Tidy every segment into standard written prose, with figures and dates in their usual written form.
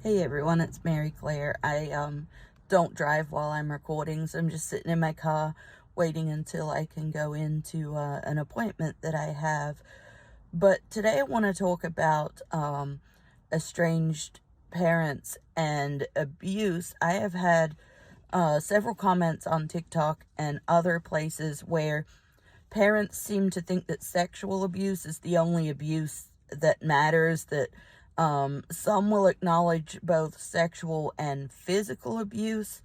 Hey everyone, it's Mary Claire. I don't drive while I'm recording, so I'm just sitting in my car waiting until I can go into an appointment that I have. But today I want to talk about estranged parents and abuse. I have had several comments on TikTok and other places where parents seem to think that sexual abuse is the only abuse that matters, that some will acknowledge both sexual and physical abuse,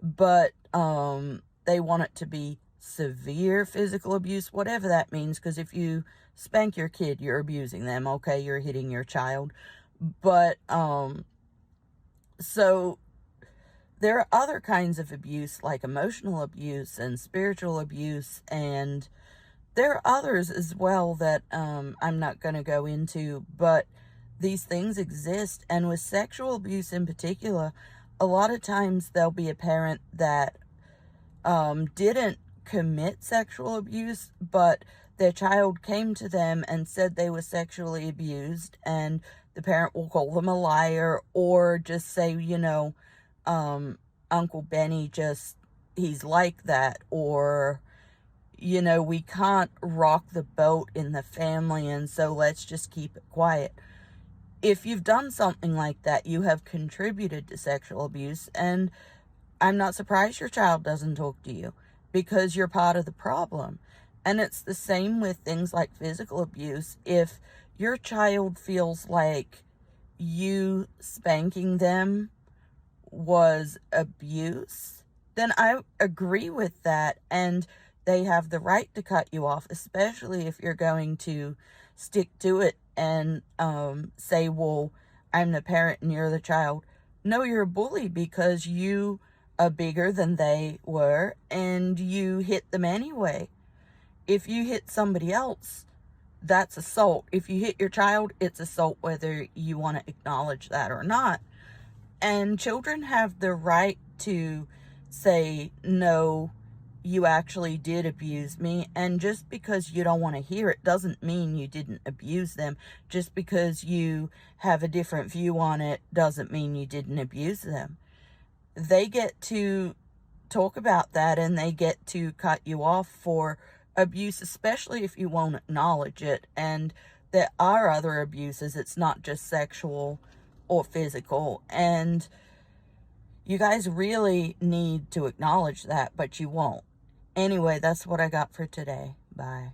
but they want it to be severe physical abuse, whatever that means, because if you spank your kid, you're abusing them, okay? You're hitting your child. But, so there are other kinds of abuse, like emotional abuse and spiritual abuse, and there are others as well that I'm not going to go into, but these things exist. And with sexual abuse in particular, a lot of times there'll be a parent that didn't commit sexual abuse, but their child came to them and said they were sexually abused, and the parent will call them a liar or just say, Uncle Benny he's like that, or we can't rock the boat in the family, and so let's just keep it quiet. If you've done something like that, you have contributed to sexual abuse, and I'm not surprised your child doesn't talk to you because you're part of the problem. And it's the same with things like physical abuse. If your child feels like you spanking them was abuse, then I agree with that, and they have the right to cut you off, especially if you're going to stick to it and say, well, I'm the parent and you're the child. No, you're a bully because you are bigger than they were and you hit them anyway. If you hit somebody else, that's assault. If you hit your child, it's assault, whether you want to acknowledge that or not. And children have the right to say, no, you actually did abuse me. And just because you don't want to hear it doesn't mean you didn't abuse them. Just because you have a different view on it doesn't mean you didn't abuse them. They get to talk about that, and they get to cut you off for abuse, especially if you won't acknowledge it. And there are other abuses. It's not just sexual or physical. And you guys really need to acknowledge that, but you won't. Anyway, that's what I got for today. Bye.